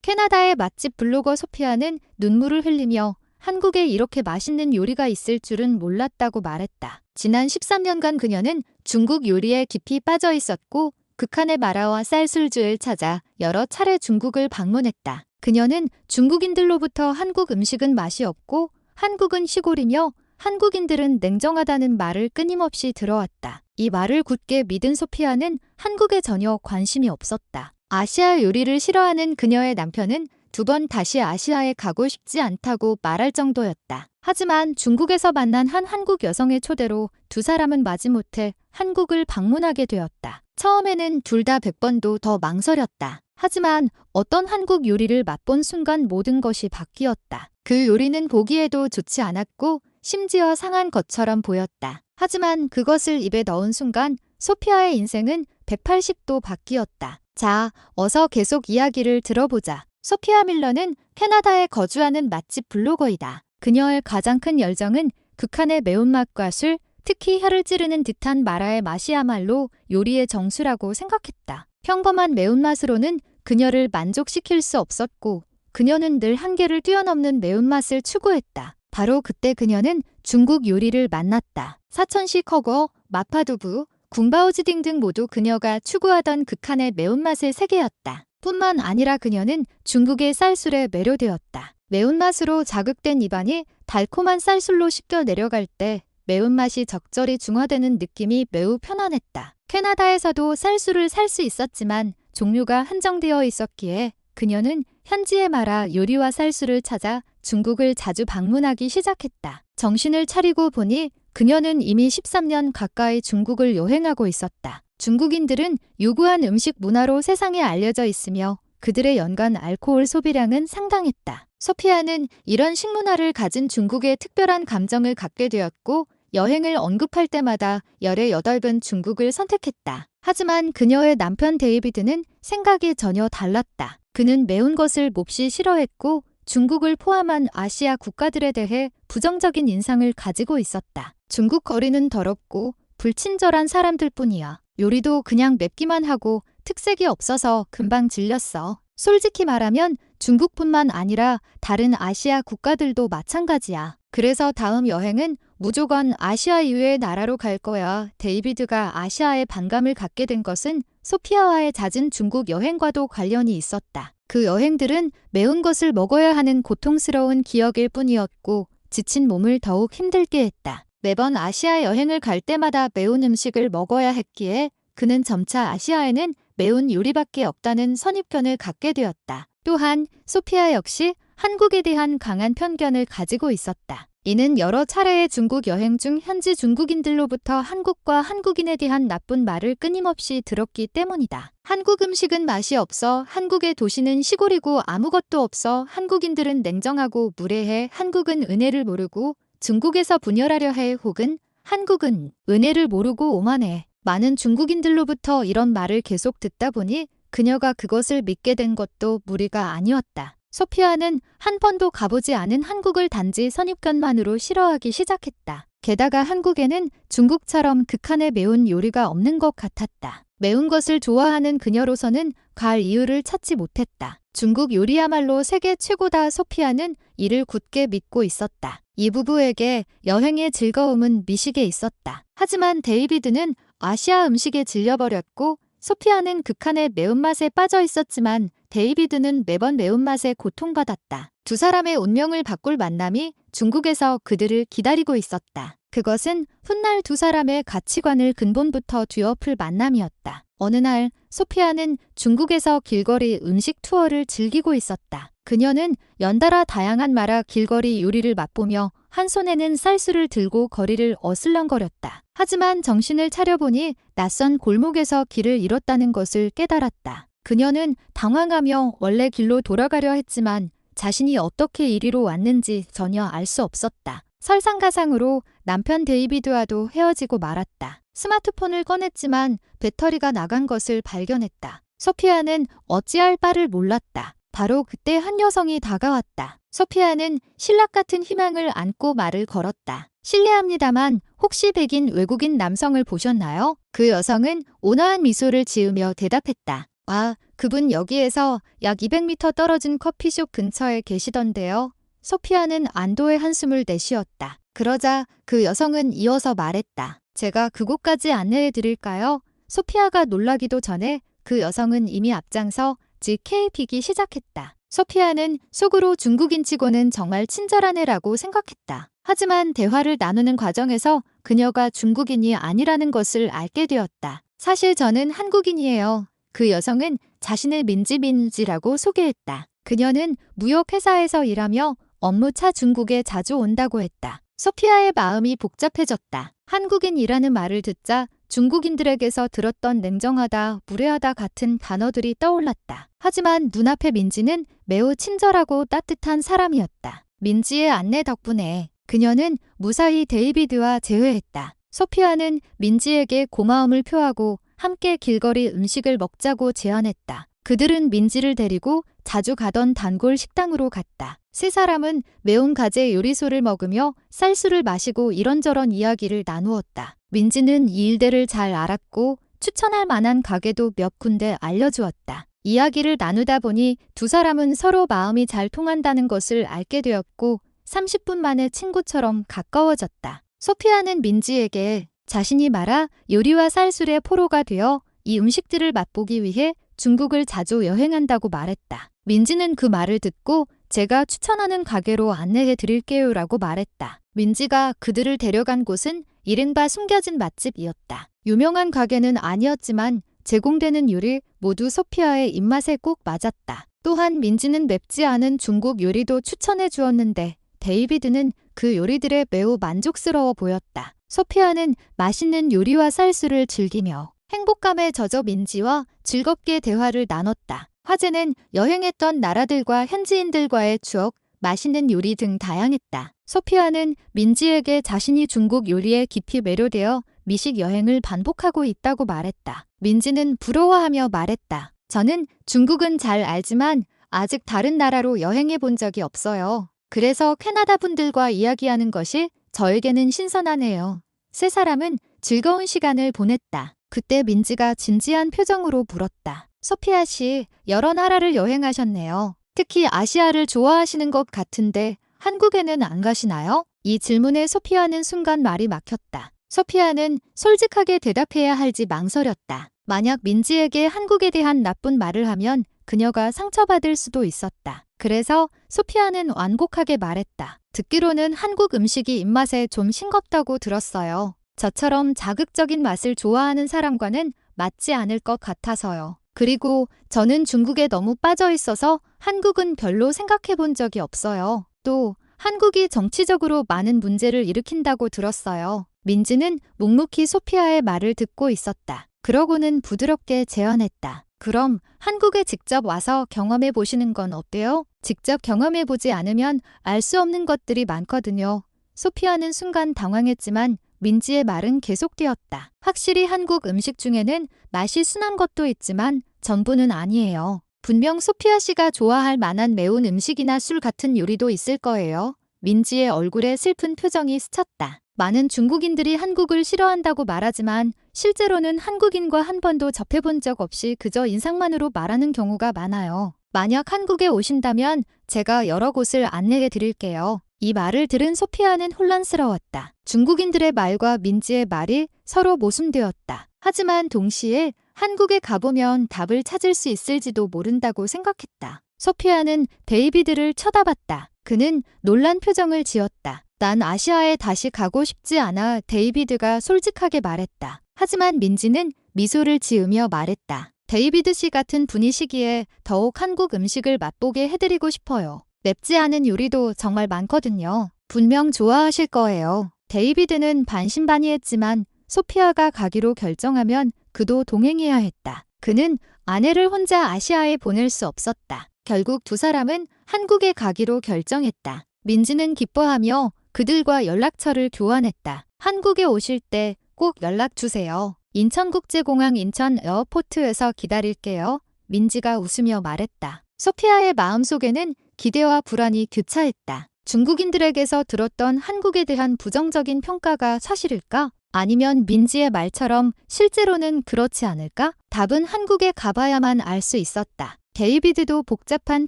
캐나다의 맛집 블로거 소피아는 눈물을 흘리며 한국에 이렇게 맛있는 요리가 있을 줄은 몰랐다고 말했다. 지난 13년간 그녀는 중국 요리에 깊이 빠져 있었고 극한의 마라와 쌀술주를 찾아 여러 차례 중국을 방문했다. 그녀는 중국인들로부터 한국 음식은 맛이 없고 한국은 시골이며 한국인들은 냉정하다는 말을 끊임없이 들어왔다. 이 말을 굳게 믿은 소피아는 한국에 전혀 관심이 없었다. 아시아 요리를 싫어하는 그녀의 남편은 2번 다시 아시아에 가고 싶지 않다고 말할 정도였다. 하지만 중국에서 만난 한 한국 여성의 초대로 두 사람은 마지못해 한국을 방문하게 되었다. 처음에는 둘 다 100번도 더 망설였다. 하지만 어떤 한국 요리를 맛본 순간 모든 것이 바뀌었다. 그 요리는 보기에도 좋지 않았고 심지어 상한 것처럼 보였다. 하지만 그것을 입에 넣은 순간 소피아의 인생은 180도 바뀌었다. 자, 어서 계속 이야기를 들어보자. 소피아 밀러는 캐나다에 거주하는 맛집 블로거이다. 그녀의 가장 큰 열정은 극한의 매운맛과 술, 특히 혀를 찌르는 듯한 마라의 맛이야말로 요리의 정수라고 생각했다. 평범한 매운맛으로는 그녀를 만족시킬 수 없었고 그녀는 늘 한계를 뛰어넘는 매운맛을 추구했다. 바로 그때 그녀는 중국 요리를 만났다. 사천시 커거, 마파두부, 궁바오지 등 모두 그녀가 추구하던 극한의 매운맛의 세계였다. 뿐만 아니라 그녀는 중국의 쌀술에 매료되었다. 매운맛으로 자극된 입안이 달콤한 쌀술로 씻겨 내려갈 때 매운맛이 적절히 중화되는 느낌이 매우 편안했다. 캐나다에서도 쌀술을 살 수 있었지만 종류가 한정되어 있었기에 그녀는 현지의 마라 요리와 쌀술을 찾아 중국을 자주 방문하기 시작했다. 정신을 차리고 보니 그녀는 이미 13년 가까이 중국을 여행하고 있었다. 중국인들은 유구한 음식 문화로 세상에 알려져 있으며 그들의 연간 알코올 소비량은 상당했다. 소피아는 이런 식문화를 가진 중국에 특별한 감정을 갖게 되었고 여행을 언급할 때마다 열의 8번 중국을 선택했다. 하지만 그녀의 남편 데이비드는 생각이 전혀 달랐다. 그는 매운 것을 몹시 싫어했고 중국을 포함한 아시아 국가들에 대해 부정적인 인상을 가지고 있었다. 중국 거리는 더럽고 불친절한 사람들 뿐이야. 요리도 그냥 맵기만 하고 특색이 없어서 금방 질렸어. 솔직히 말하면 중국뿐만 아니라 다른 아시아 국가들도 마찬가지야. 그래서 다음 여행은 무조건 아시아 이외의 나라로 갈 거야. 데이비드가 아시아에 반감을 갖게 된 것은 소피아와의 잦은 중국 여행과도 관련이 있었다. 그 여행들은 매운 것을 먹어야 하는 고통스러운 기억일 뿐이었고 지친 몸을 더욱 힘들게 했다. 매번 아시아 여행을 갈 때마다 매운 음식을 먹어야 했기에 그는 점차 아시아에는 매운 요리밖에 없다는 선입견을 갖게 되었다. 또한 소피아 역시 한국에 대한 강한 편견을 가지고 있었다. 이는 여러 차례의 중국 여행 중 현지 중국인들로부터 한국과 한국인에 대한 나쁜 말을 끊임없이 들었기 때문이다. 한국 음식은 맛이 없어, 한국의 도시는 시골이고 아무것도 없어, 한국인들은 냉정하고 무례해, 한국은 은혜를 모르고 중국에서 분열하려 해, 혹은 한국은 은혜를 모르고 오만해. 많은 중국인들로부터 이런 말을 계속 듣다 보니 그녀가 그것을 믿게 된 것도 무리가 아니었다. 소피아는 한 번도 가보지 않은 한국을 단지 선입견만으로 싫어하기 시작했다. 게다가 한국에는 중국처럼 극한의 매운 요리가 없는 것 같았다. 매운 것을 좋아하는 그녀로서는 갈 이유를 찾지 못했다. 중국 요리야말로 세계 최고다. 소피아는 이를 굳게 믿고 있었다. 이 부부에게 여행의 즐거움은 미식에 있었다. 하지만 데이비드는 아시아 음식에 질려버렸고 소피아는 극한의 매운맛에 빠져 있었지만 데이비드는 매번 매운맛에 고통받았다. 두 사람의 운명을 바꿀 만남이 중국에서 그들을 기다리고 있었다. 그것은 훗날 두 사람의 가치관을 근본부터 뒤엎을 만남이었다. 어느 날 소피아는 중국에서 길거리 음식 투어를 즐기고 있었다. 그녀는 연달아 다양한 마라 길거리 요리를 맛보며 한 손에는 쌀술을 들고 거리를 어슬렁거렸다. 하지만 정신을 차려보니 낯선 골목에서 길을 잃었다는 것을 깨달았다. 그녀는 당황하며 원래 길로 돌아가려 했지만 자신이 어떻게 이리로 왔는지 전혀 알 수 없었다. 설상가상으로 남편 데이비드와도 헤어지고 말았다. 스마트폰을 꺼냈지만 배터리가 나간 것을 발견했다. 소피아는 어찌할 바를 몰랐다. 바로 그때 한 여성이 다가왔다. 소피아는 신락 같은 희망을 안고 말을 걸었다. 실례합니다만 혹시 백인 외국인 남성을 보셨나요? 그 여성은 온화한 미소를 지으며 대답했다. 아, 그분 여기에서 약 200m 떨어진 커피숍 근처에 계시던데요. 소피아는 안도의 한숨을 내쉬었다. 그러자 그 여성은 이어서 말했다. 제가 그곳까지 안내해 드릴까요? 소피아가 놀라기도 전에 그 여성은 이미 앞장서 GK 비기 시작했다. 소피아는 속으로 중국인치고는 정말 친절한 애라고 생각했다. 하지만 대화를 나누는 과정에서 그녀가 중국인이 아니라는 것을 알게 되었다. 사실 저는 한국인이에요. 그 여성은 자신을 민지라고 소개했다. 그녀는 무역회사에서 일하며 업무차 중국에 자주 온다고 했다. 소피아의 마음이 복잡해졌다. 한국인이라는 말을 듣자 중국인들에게서 들었던 냉정하다, 무례하다 같은 단어들이 떠올랐다. 하지만 눈앞의 민지는 매우 친절하고 따뜻한 사람이었다. 민지의 안내 덕분에 그녀는 무사히 데이비드와 재회했다. 소피아는 민지에게 고마움을 표하고 함께 길거리 음식을 먹자고 제안했다. 그들은 민지를 데리고 자주 가던 단골 식당으로 갔다. 세 사람은 매운 가재 요리소를 먹으며 쌀술을 마시고 이런저런 이야기를 나누었다. 민지는 이 일들을 잘 알았고 추천할 만한 가게도 몇 군데 알려주었다. 이야기를 나누다 보니 두 사람은 서로 마음이 잘 통한다는 것을 알게 되었고 30분 만에 친구처럼 가까워졌다. 소피아는 민지에게 자신이 말아 요리와 쌀술의 포로가 되어 이 음식들을 맛보기 위해 중국을 자주 여행한다고 말했다. 민지는 그 말을 듣고 제가 추천하는 가게로 안내해 드릴게요 라고 말했다. 민지가 그들을 데려간 곳은 이른바 숨겨진 맛집이었다. 유명한 가게는 아니었지만 제공되는 요리 모두 소피아의 입맛에 꼭 맞았다. 또한 민지는 맵지 않은 중국 요리도 추천해 주었는데 데이비드는 그 요리들에 매우 만족스러워 보였다. 소피아는 맛있는 요리와 쌀술을 즐기며 행복감에 젖어 민지와 즐겁게 대화를 나눴다. 화제는 여행했던 나라들과 현지인들과의 추억, 맛있는 요리 등 다양했다. 소피아는 민지에게 자신이 중국 요리에 깊이 매료되어 미식 여행을 반복하고 있다고 말했다. 민지는 부러워하며 말했다. 저는 중국은 잘 알지만 아직 다른 나라로 여행해 본 적이 없어요. 그래서 캐나다 분들과 이야기하는 것이 저에게는 신선하네요. 세 사람은 즐거운 시간을 보냈다. 그때 민지가 진지한 표정으로 물었다. 소피아 씨, 여러 나라를 여행하셨네요. 특히 아시아를 좋아하시는 것 같은데 한국에는 안 가시나요? 이 질문에 소피아는 순간 말이 막혔다. 소피아는 솔직하게 대답해야 할지 망설였다. 만약 민지에게 한국에 대한 나쁜 말을 하면 그녀가 상처받을 수도 있었다. 그래서 소피아는 완곡하게 말했다. 듣기로는 한국 음식이 입맛에 좀 싱겁다고 들었어요. 저처럼 자극적인 맛을 좋아하는 사람과는 맞지 않을 것 같아서요. 그리고 저는 중국에 너무 빠져 있어서 한국은 별로 생각해 본 적이 없어요. 또 한국이 정치적으로 많은 문제를 일으킨다고 들었어요. 민지는 묵묵히 소피아의 말을 듣고 있었다. 그러고는 부드럽게 제안했다. 그럼 한국에 직접 와서 경험해 보시는 건 어때요? 직접 경험해 보지 않으면 알 수 없는 것들이 많거든요. 소피아는 순간 당황했지만 민지의 말은 계속되었다. 확실히 한국 음식 중에는 맛이 순한 것도 있지만 전부는 아니에요. 분명 소피아 씨가 좋아할 만한 매운 음식이나 술 같은 요리도 있을 거예요. 민지의 얼굴에 슬픈 표정이 스쳤다. 많은 중국인들이 한국을 싫어한다고 말하지만 실제로는 한국인과 한 번도 접해본 적 없이 그저 인상만으로 말하는 경우가 많아요. 만약 한국에 오신다면 제가 여러 곳을 안내해 드릴게요. 이 말을 들은 소피아는 혼란스러웠다. 중국인들의 말과 민지의 말이 서로 모순되었다. 하지만 동시에 한국에 가보면 답을 찾을 수 있을지도 모른다고 생각했다. 소피아는 데이비드를 쳐다봤다. 그는 놀란 표정을 지었다. 난 아시아에 다시 가고 싶지 않아. 데이비드가 솔직하게 말했다. 하지만 민지는 미소를 지으며 말했다. 데이비드 씨 같은 분이시기에 더욱 한국 음식을 맛보게 해드리고 싶어요. 맵지 않은 요리도 정말 많거든요. 분명 좋아하실 거예요. 데이비드는 반신반의했지만 소피아가 가기로 결정하면 그도 동행해야 했다. 그는 아내를 혼자 아시아에 보낼 수 없었다. 결국 두 사람은 한국에 가기로 결정했다. 민지는 기뻐하며 그들과 연락처를 교환했다. 한국에 오실 때 꼭 연락 주세요. 인천국제공항 인천 에어포트에서 기다릴게요. 민지가 웃으며 말했다. 소피아의 마음속에는 기대와 불안이 교차했다. 중국인들에게서 들었던 한국에 대한 부정적인 평가가 사실일까? 아니면 민지의 말처럼 실제로는 그렇지 않을까? 답은 한국에 가봐야만 알 수 있었다. 데이비드도 복잡한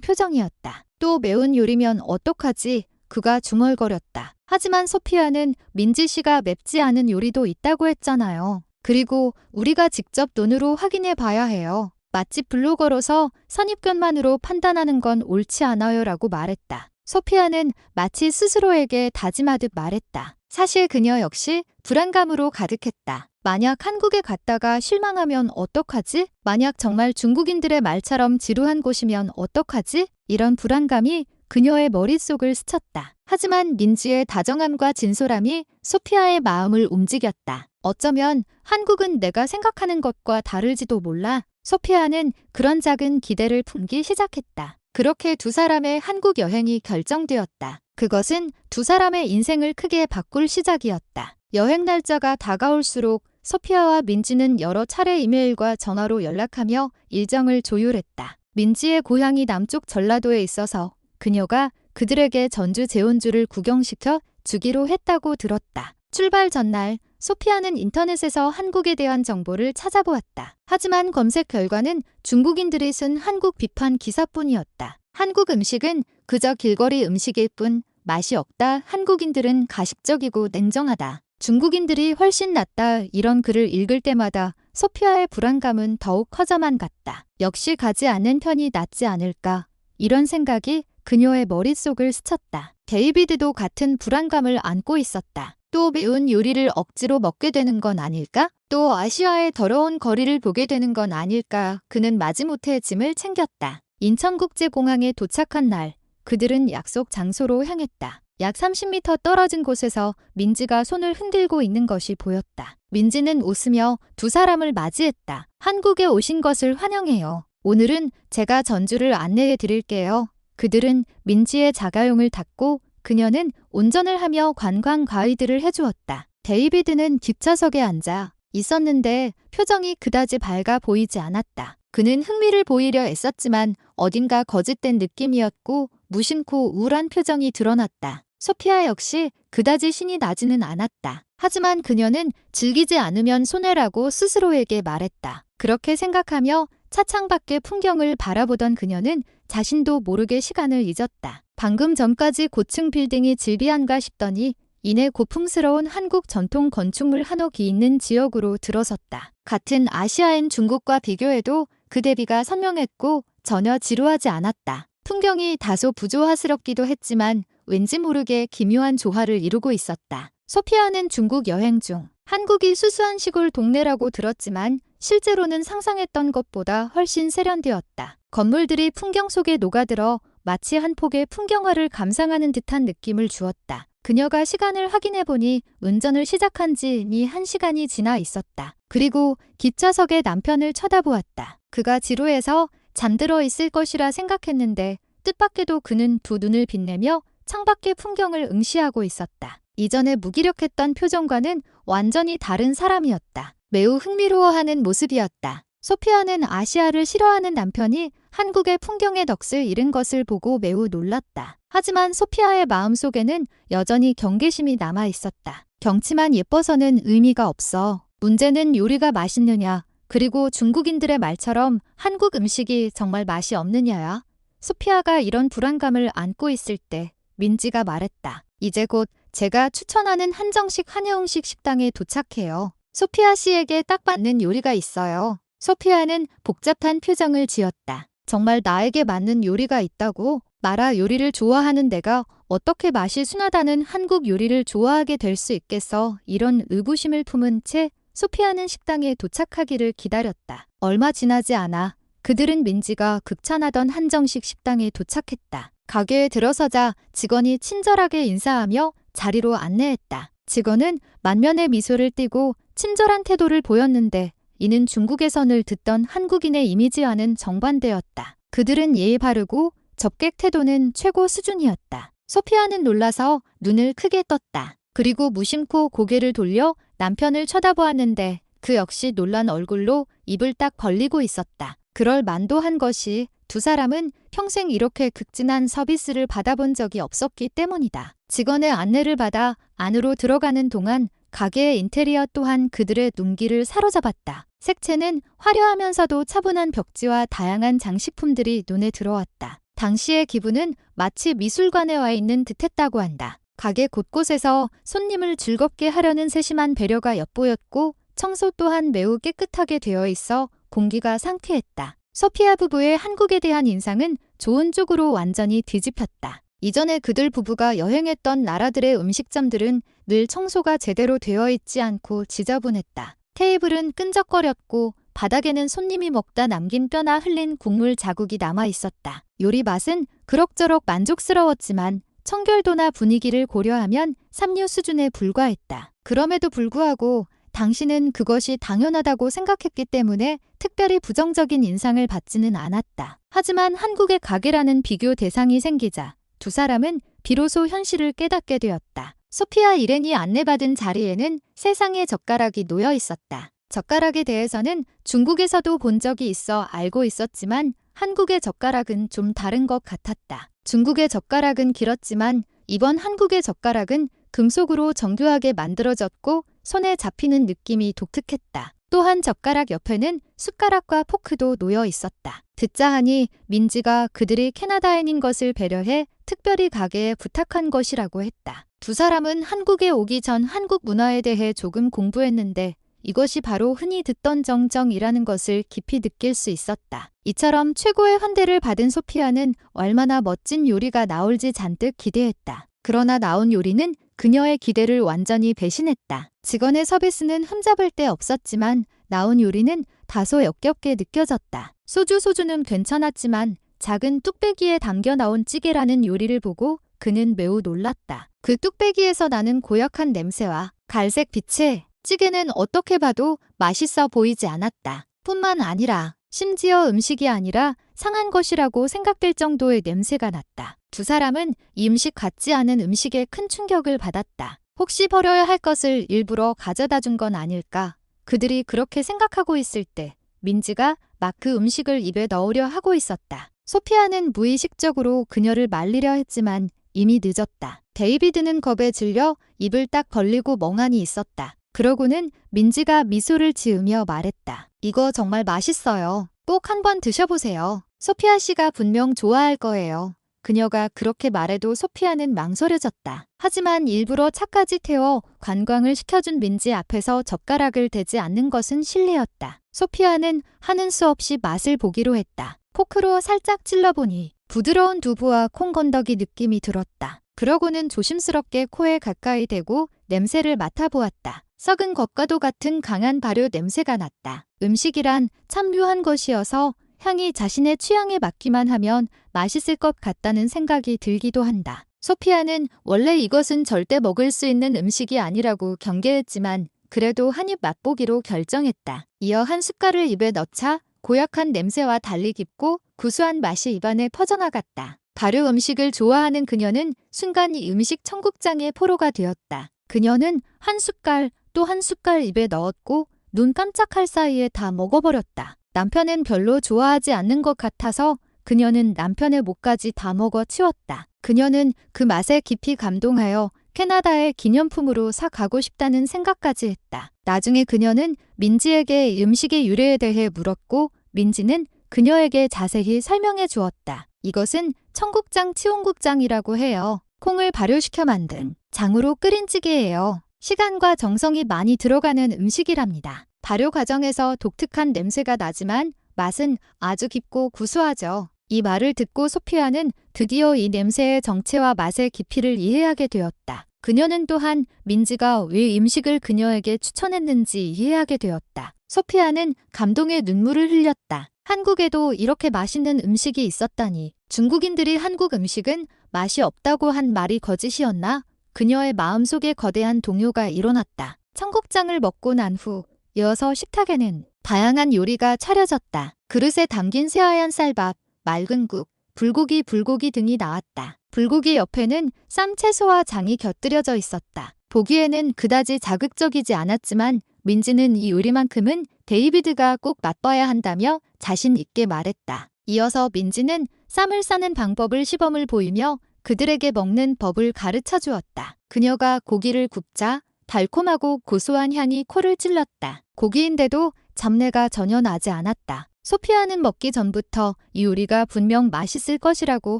표정이었다. 또 매운 요리면 어떡하지? 그가 중얼거렸다. 하지만 소피아는 민지 씨가 맵지 않은 요리도 있다고 했잖아요. 그리고 우리가 직접 눈으로 확인해 봐야 해요. 맛집 블로거로서 선입견만으로 판단하는 건 옳지 않아요 라고 말했다. 소피아는 마치 스스로에게 다짐하듯 말했다. 사실 그녀 역시 불안감으로 가득했다. 만약 한국에 갔다가 실망하면 어떡하지? 만약 정말 중국인들의 말처럼 지루한 곳이면 어떡하지? 이런 불안감이 그녀의 머릿속을 스쳤다. 하지만 민지의 다정함과 진솔함이 소피아의 마음을 움직였다. 어쩌면 한국은 내가 생각하는 것과 다를지도 몰라. 소피아는 그런 작은 기대를 품기 시작했다. 그렇게 두 사람의 한국 여행이 결정되었다. 그것은 두 사람의 인생을 크게 바꿀 시작이었다. 여행 날짜가 다가올수록 소피아와 민지는 여러 차례 이메일과 전화로 연락하며 일정을 조율했다. 민지의 고향이 남쪽 전라도에 있어서 그녀가 그들에게 전주 제온주를 구경시켜 주기로 했다고 들었다. 출발 전날 소피아는 인터넷에서 한국에 대한 정보를 찾아보았다. 하지만 검색 결과는 중국인들이 쓴 한국 비판 기사뿐이었다. 한국 음식은 그저 길거리 음식일 뿐 맛이 없다. 한국인들은 가식적이고 냉정하다. 중국인들이 훨씬 낫다. 이런 글을 읽을 때마다 소피아의 불안감은 더욱 커져만 갔다. 역시 가지 않는 편이 낫지 않을까. 이런 생각이 그녀의 머릿속을 스쳤다. 데이비드도 같은 불안감을 안고 있었다. 또 매운 요리를 억지로 먹게 되는 건 아닐까? 또 아시아의 더러운 거리를 보게 되는 건 아닐까? 그는 마지못해 짐을 챙겼다. 인천국제공항에 도착한 날, 그들은 약속 장소로 향했다. 약 30m 떨어진 곳에서 민지가 손을 흔들고 있는 것이 보였다. 민지는 웃으며 두 사람을 맞이했다. 한국에 오신 것을 환영해요. 오늘은 제가 전주를 안내해 드릴게요. 그들은 민지의 자가용을 탔고 그녀는 운전을 하며 관광 가이드를 해주었다. 데이비드는 뒷좌석에 앉아 있었는데 표정이 그다지 밝아 보이지 않았다. 그는 흥미를 보이려 애썼지만 어딘가 거짓된 느낌이었고 무심코 우울한 표정이 드러났다. 소피아 역시 그다지 신이 나지는 않았다. 하지만 그녀는 즐기지 않으면 손해라고 스스로에게 말했다. 그렇게 생각하며 차창 밖의 풍경을 바라보던 그녀는 자신도 모르게 시간을 잊었다. 방금 전까지 고층 빌딩이 즐비한가 싶더니 이내 고풍스러운 한국 전통 건축물 한옥이 있는 지역으로 들어섰다. 같은 아시아인 중국과 비교해도 그 대비가 선명했고 전혀 지루하지 않았다. 풍경이 다소 부조화스럽기도 했지만 왠지 모르게 기묘한 조화를 이루고 있었다. 소피아는 중국 여행 중 한국이 수수한 시골 동네라고 들었지만 실제로는 상상했던 것보다 훨씬 세련되었다. 건물들이 풍경 속에 녹아들어 마치 한 폭의 풍경화를 감상하는 듯한 느낌을 주었다. 그녀가 시간을 확인해보니 운전을 시작한 지 이미 1시간이 지나 있었다. 그리고 뒷좌석에 남편을 쳐다보았다. 그가 지루해서 잠들어 있을 것이라 생각했는데 뜻밖에도 그는 두 눈을 빛내며 창밖의 풍경을 응시하고 있었다. 이전에 무기력했던 표정과는 완전히 다른 사람이었다. 매우 흥미로워하는 모습이었다. 소피아는 아시아를 싫어하는 남편이 한국의 풍경에 넋을 잃은 것을 보고 매우 놀랐다. 하지만 소피아의 마음속에는 여전히 경계심이 남아 있었다. 경치만 예뻐서는 의미가 없어. 문제는 요리가 맛있느냐, 그리고 중국인들의 말처럼 한국 음식이 정말 맛이 없느냐야. 소피아가 이런 불안감을 안고 있을 때 민지가 말했다. 이제 곧 제가 추천하는 한정식 한여음식 식당에 도착해요. 소피아 씨에게 딱 맞는 요리가 있어요. 소피아는 복잡한 표정을 지었다. 정말 나에게 맞는 요리가 있다고? 나라 요리를 좋아하는 내가 어떻게 맛이 순하다는 한국 요리를 좋아하게 될 수 있겠어? 이런 의구심을 품은 채 소피아는 식당에 도착하기를 기다렸다. 얼마 지나지 않아 그들은 민지가 극찬하던 한정식 식당에 도착했다. 가게에 들어서자 직원이 친절하게 인사하며 자리로 안내했다. 직원은 만면의 미소를 띠고 친절한 태도를 보였는데 이는 중국에서 늘 듣던 한국인의 이미지와는 정반대였다. 그들은 예의 바르고 접객 태도는 최고 수준이었다. 소피아는 놀라서 눈을 크게 떴다. 그리고 무심코 고개를 돌려 남편을 쳐다보았는데 그 역시 놀란 얼굴로 입을 딱 벌리고 있었다. 그럴 만도 한 것이 두 사람은 평생 이렇게 극진한 서비스를 받아본 적이 없었기 때문이다. 직원의 안내를 받아 안으로 들어가는 동안 가게의 인테리어 또한 그들의 눈길을 사로잡았다. 색채는 화려하면서도 차분한 벽지와 다양한 장식품들이 눈에 들어왔다. 당시의 기분은 마치 미술관에 와 있는 듯했다고 한다. 가게 곳곳에서 손님을 즐겁게 하려는 세심한 배려가 엿보였고 청소 또한 매우 깨끗하게 되어 있어 공기가 상쾌했다. 소피아 부부의 한국에 대한 인상은 좋은 쪽으로 완전히 뒤집혔다. 이전에 그들 부부가 여행했던 나라들의 음식점들은 늘 청소가 제대로 되어 있지 않고 지저분했다. 테이블은 끈적거렸고 바닥에는 손님이 먹다 남긴 뼈나 흘린 국물 자국이 남아 있었다. 요리 맛은 그럭저럭 만족스러웠지만 청결도나 분위기를 고려하면 삼류 수준에 불과했다. 그럼에도 불구하고 당신은 그것이 당연하다고 생각했기 때문에 특별히 부정적인 인상을 받지는 않았다. 하지만 한국의 가게라는 비교 대상이 생기자 두 사람은 비로소 현실을 깨닫게 되었다. 소피아 일행이 안내받은 자리에는 세 쌍의 젓가락이 놓여 있었다. 젓가락에 대해서는 중국에서도 본 적이 있어 알고 있었지만 한국의 젓가락은 좀 다른 것 같았다. 중국의 젓가락은 길었지만 이번 한국의 젓가락은 금속으로 정교하게 만들어졌고 손에 잡히는 느낌이 독특했다. 또한 젓가락 옆에는 숟가락과 포크도 놓여 있었다. 듣자 하니 민지가 그들이 캐나다인인 것을 배려해 특별히 가게에 부탁한 것이라고 했다. 두 사람은 한국에 오기 전 한국 문화에 대해 조금 공부했는데 이것이 바로 흔히 듣던 정정이라는 것을 깊이 느낄 수 있었다. 이처럼 최고의 환대를 받은 소피아는 얼마나 멋진 요리가 나올지 잔뜩 기대했다. 그러나 나온 요리는 그녀의 기대를 완전히 배신했다. 직원의 서비스는 흠잡을 데 없었지만 나온 요리는 다소 역겹게 느껴졌다. 소주는 괜찮았지만 작은 뚝배기에 담겨 나온 찌개라는 요리를 보고 그는 매우 놀랐다. 그 뚝배기에서 나는 고약한 냄새와 갈색 빛에 찌개는 어떻게 봐도 맛있어 보이지 않았다. 뿐만 아니라 심지어 음식이 아니라 상한 것이라고 생각될 정도의 냄새가 났다. 두 사람은 이 음식 같지 않은 음식에 큰 충격을 받았다. 혹시 버려야 할 것을 일부러 가져다 준 건 아닐까? 그들이 그렇게 생각하고 있을 때 민지가 막 그 음식을 입에 넣으려 하고 있었다. 소피아는 무의식적으로 그녀를 말리려 했지만 이미 늦었다. 데이비드는 겁에 질려 입을 딱 벌리고 멍하니 있었다. 그러고는 민지가 미소를 지으며 말했다. 이거 정말 맛있어요. 꼭 한번 드셔보세요. 소피아 씨가 분명 좋아할 거예요. 그녀가 그렇게 말해도 소피아는 망설여졌다. 하지만 일부러 차까지 태워 관광을 시켜준 민지 앞에서 젓가락을 대지 않는 것은 실례였다. 소피아는 하는 수 없이 맛을 보기로 했다. 포크로 살짝 찔러보니 부드러운 두부와 콩건더기 느낌이 들었다. 그러고는 조심스럽게 코에 가까이 대고 냄새를 맡아보았다. 썩은 것과도 같은 강한 발효 냄새가 났다. 음식이란 참 묘한 것이어서 향이 자신의 취향에 맞기만 하면 맛있을 것 같다는 생각이 들기도 한다. 소피아는 원래 이것은 절대 먹을 수 있는 음식이 아니라고 경계했지만 그래도 한 입 맛보기로 결정했다. 이어 한 숟갈을 입에 넣자 고약한 냄새와 달리 깊고 구수한 맛이 입안에 퍼져나갔다. 발효 음식을 좋아하는 그녀는 순간 이 음식 청국장의 포로가 되었다. 그녀는 한 숟갈 또 한 숟갈 입에 넣었고 눈 깜짝할 사이에 다 먹어버렸다. 남편은 별로 좋아하지 않는 것 같아서 그녀는 남편의 목까지 다 먹어 치웠다. 그녀는 그 맛에 깊이 감동하여 캐나다의 기념품으로 사가고 싶다는 생각까지 했다. 나중에 그녀는 민지에게 음식의 유래에 대해 물었고 민지는 그녀에게 자세히 설명해 주었다. 이것은 청국장 치홍국장이라고 해요. 콩을 발효시켜 만든 장으로 끓인 찌개예요. 시간과 정성이 많이 들어가는 음식이랍니다. 발효 과정에서 독특한 냄새가 나지만 맛은 아주 깊고 구수하죠. 이 말을 듣고 소피아는 드디어 이 냄새의 정체와 맛의 깊이를 이해하게 되었다. 그녀는 또한 민지가 왜 음식을 그녀에게 추천했는지 이해하게 되었다. 소피아는 감동의 눈물을 흘렸다. 한국에도 이렇게 맛있는 음식이 있었다니. 중국인들이 한국 음식은 맛이 없다고 한 말이 거짓이었나? 그녀의 마음속에 거대한 동요가 일어났다. 청국장을 먹고 난 후 이어서 식탁에는 다양한 요리가 차려졌다. 그릇에 담긴 새하얀 쌀밥, 맑은 국, 불고기 등이 나왔다. 불고기 옆에는 쌈 채소와 장이 곁들여져 있었다. 보기에는 그다지 자극적이지 않았지만 민지는 이 요리만큼은 데이비드가 꼭 맛봐야 한다며 자신 있게 말했다. 이어서 민지는 쌈을 싸는 방법을 시범을 보이며 그들에게 먹는 법을 가르쳐 주었다. 그녀가 고기를 굽자 달콤하고 고소한 향이 코를 찔렀다. 고기인데도 잡내가 전혀 나지 않았다. 소피아는 먹기 전부터 이 요리가 분명 맛있을 것이라고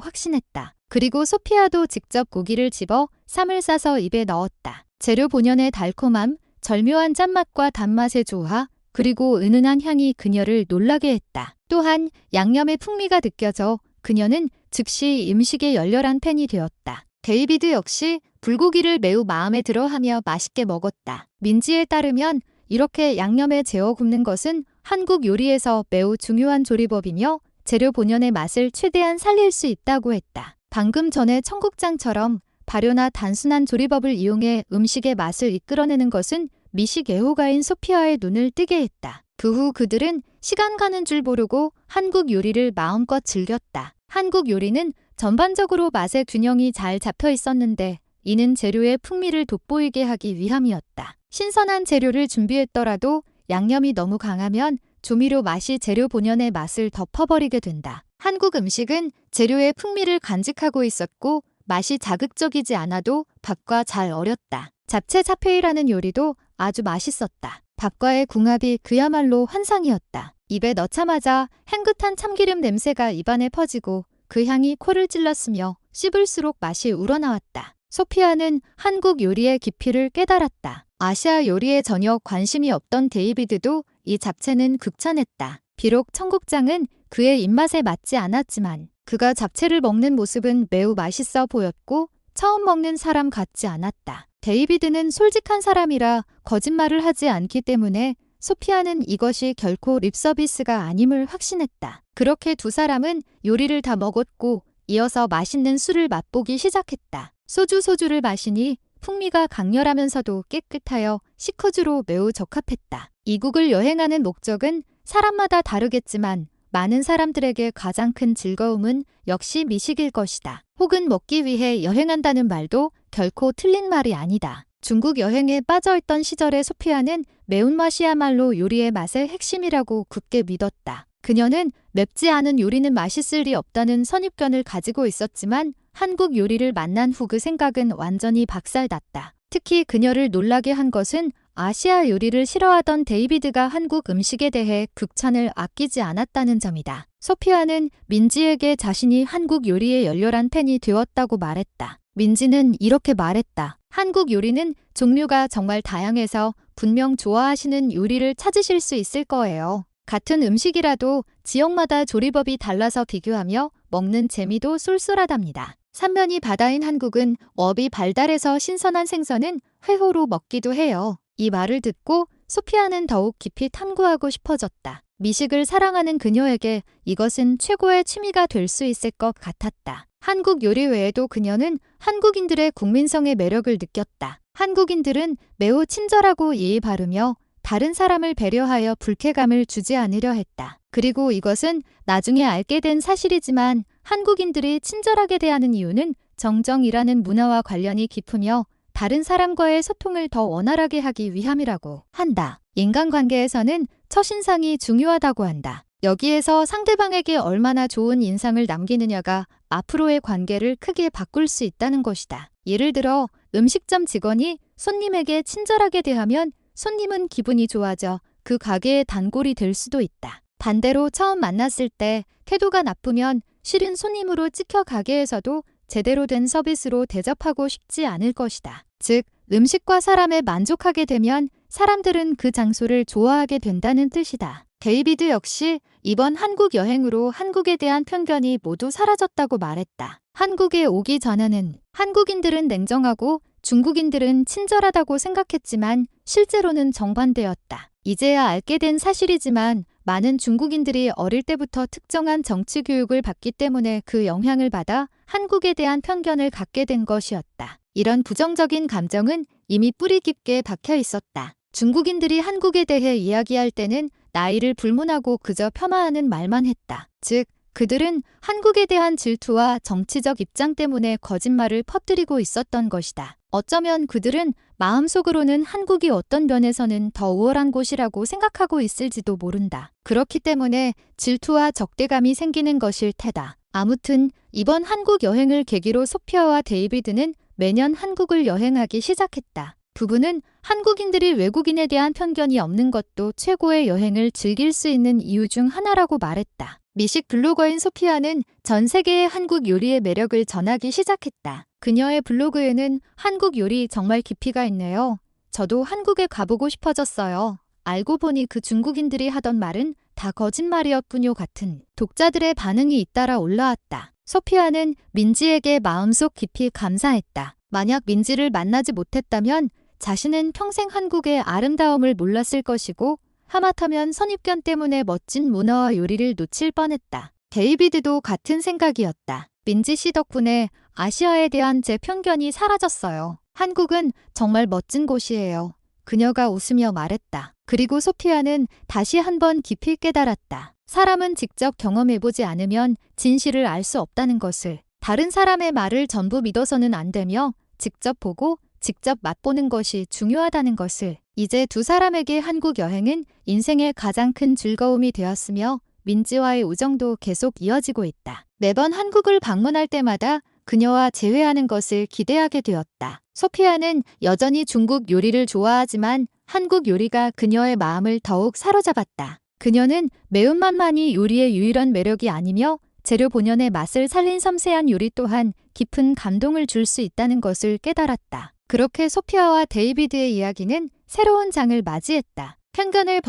확신했다. 그리고 소피아도 직접 고기를 집어 쌈을 싸서 입에 넣었다. 재료 본연의 달콤함, 절묘한 짠맛과 단맛의 조화, 그리고 은은한 향이 그녀를 놀라게 했다. 또한 양념의 풍미가 느껴져 그녀는 즉시 음식의 열렬한 팬이 되었다. 데이비드 역시 불고기를 매우 마음에 들어하며 맛있게 먹었다. 민지에 따르면 이렇게 양념에 재워 굽는 것은 한국 요리에서 매우 중요한 조리법이며 재료 본연의 맛을 최대한 살릴 수 있다고 했다. 방금 전에 청국장처럼 발효나 단순한 조리법을 이용해 음식의 맛을 이끌어내는 것은 미식 애호가인 소피아의 눈을 뜨게 했다. 그 후 그들은 시간 가는 줄 모르고 한국 요리를 마음껏 즐겼다. 한국 요리는 전반적으로 맛의 균형이 잘 잡혀 있었는데 이는 재료의 풍미를 돋보이게 하기 위함이었다. 신선한 재료를 준비했더라도 양념이 너무 강하면 조미료 맛이 재료 본연의 맛을 덮어버리게 된다. 한국 음식은 재료의 풍미를 간직하고 있었고 맛이 자극적이지 않아도 밥과 잘 어렸다. 잡채 차페이라는 요리도 아주 맛있었다. 밥과의 궁합이 그야말로 환상이었다. 입에 넣자마자 향긋한 참기름 냄새가 입안에 퍼지고 그 향이 코를 찔렀으며 씹을수록 맛이 우러나왔다. 소피아는 한국 요리의 깊이를 깨달았다. 아시아 요리에 전혀 관심이 없던 데이비드도 이 잡채는 극찬했다. 비록 청국장은 그의 입맛에 맞지 않았지만 그가 잡채를 먹는 모습은 매우 맛있어 보였고 처음 먹는 사람 같지 않았다. 데이비드는 솔직한 사람이라 거짓말을 하지 않기 때문에 소피아는 이것이 결코 립서비스가 아님을 확신했다. 그렇게 두 사람은 요리를 다 먹었고 이어서 맛있는 술을 맛보기 시작했다. 소주를 마시니 풍미가 강렬하면서도 깨끗하여 시커주로 매우 적합했다. 이국을 여행하는 목적은 사람마다 다르겠지만 많은 사람들에게 가장 큰 즐거움은 역시 미식일 것이다. 혹은 먹기 위해 여행한다는 말도 결코 틀린 말이 아니다. 중국 여행에 빠져있던 시절의 소피아는 매운맛이야말로 요리의 맛의 핵심이라고 굳게 믿었다. 그녀는 맵지 않은 요리는 맛있을 리 없다는 선입견을 가지고 있었지만 한국 요리를 만난 후 그 생각은 완전히 박살났다. 특히 그녀를 놀라게 한 것은 아시아 요리를 싫어하던 데이비드가 한국 음식에 대해 극찬을 아끼지 않았다는 점이다. 소피아는 민지에게 자신이 한국 요리의 열렬한 팬이 되었다고 말했다. 민지는 이렇게 말했다. 한국 요리는 종류가 정말 다양해서 분명 좋아하시는 요리를 찾으실 수 있을 거예요. 같은 음식이라도 지역마다 조리법이 달라서 비교하며 먹는 재미도 쏠쏠하답니다. 삼면이 바다인 한국은 어업이 발달해서 신선한 생선은 회호로 먹기도 해요. 이 말을 듣고 소피아는 더욱 깊이 탐구하고 싶어졌다. 미식을 사랑하는 그녀에게 이것은 최고의 취미가 될 수 있을 것 같았다. 한국 요리 외에도 그녀는 한국인들의 국민성의 매력을 느꼈다. 한국인들은 매우 친절하고 예의 바르며 다른 사람을 배려하여 불쾌감을 주지 않으려 했다. 그리고 이것은 나중에 알게 된 사실이지만 한국인들이 친절하게 대하는 이유는 정정이라는 문화와 관련이 깊으며 다른 사람과의 소통을 더 원활하게 하기 위함이라고 한다. 인간관계에서는 첫인상이 중요하다고 한다. 여기에서 상대방에게 얼마나 좋은 인상을 남기느냐가 앞으로의 관계를 크게 바꿀 수 있다는 것이다. 예를 들어 음식점 직원이 손님에게 친절하게 대하면 손님은 기분이 좋아져 그 가게의 단골이 될 수도 있다. 반대로 처음 만났을 때 태도가 나쁘면 싫은 손님으로 찍혀 가게에서도 제대로 된 서비스로 대접하고 싶지 않을 것이다. 즉, 음식과 사람에 만족하게 되면 사람들은 그 장소를 좋아하게 된다는 뜻이다. 데이비드 역시 이번 한국 여행으로 한국에 대한 편견이 모두 사라졌다고 말했다. 한국에 오기 전에는 한국인들은 냉정하고 중국인들은 친절하다고 생각했지만 실제로는 정반대였다. 이제야 알게 된 사실이지만 많은 중국인들이 어릴 때부터 특정한 정치 교육을 받기 때문에 그 영향을 받아 한국에 대한 편견을 갖게 된 것이었다. 이런 부정적인 감정은 이미 뿌리 깊게 박혀 있었다. 중국인들이 한국에 대해 이야기할 때는 나이를 불문하고 그저 폄하하는 말만 했다. 즉, 그들은 한국에 대한 질투와 정치적 입장 때문에 거짓말을 퍼뜨리고 있었던 것이다. 어쩌면 그들은 마음속으로는 한국이 어떤 면에서는 더 우월한 곳이라고 생각하고 있을지도 모른다. 그렇기 때문에 질투와 적대감이 생기는 것일 테다. 아무튼 이번 한국 여행을 계기로 소피아와 데이비드는 매년 한국을 여행하기 시작했다. 부부는 한국인들이 외국인에 대한 편견이 없는 것도 최고의 여행을 즐길 수 있는 이유 중 하나라고 말했다. 미식 블로거인 소피아는 전 세계의 한국 요리의 매력을 전하기 시작했다. 그녀의 블로그에는 한국 요리 정말 깊이가 있네요. 저도 한국에 가보고 싶어졌어요. 알고 보니 그 중국인들이 하던 말은 다 거짓말이었군요 같은 독자들의 반응이 잇따라 올라왔다. 소피아는 민지에게 마음속 깊이 감사했다. 만약 민지를 만나지 못했다면 자신은 평생 한국의 아름다움을 몰랐을 것이고 하마터면 선입견 때문에 멋진 문화와 요리를 놓칠 뻔했다. 데이비드도 같은 생각이었다. 민지 씨 덕분에 아시아에 대한 제 편견이 사라졌어요. 한국은 정말 멋진 곳이에요. 그녀가 웃으며 말했다. 그리고 소피아는 다시 한번 깊이 깨달았다. 사람은 직접 경험해보지 않으면 진실을 알 수 없다는 것을. 다른 사람의 말을 전부 믿어서는 안 되며 직접 보고 직접 맛보는 것이 중요하다는 것을. 이제 두 사람에게 한국 여행은 인생의 가장 큰 즐거움이 되었으며 민지와의 우정도 계속 이어지고 있다. 매번 한국을 방문할 때마다 그녀와 재회하는 것을 기대하게 되었다. 소피아는 여전히 중국 요리를 좋아하지만 한국 요리가 그녀의 마음을 더욱 사로잡았다. 그녀는 매운맛만이 요리의 유일한 매력이 아니며 재료 본연의 맛을 살린 섬세한 요리 또한 깊은 감동을 줄 수 있다는 것을 깨달았다. 그렇게 소피아와 데이비드의 이야기는 새로운 장을 맞이했다. 편견을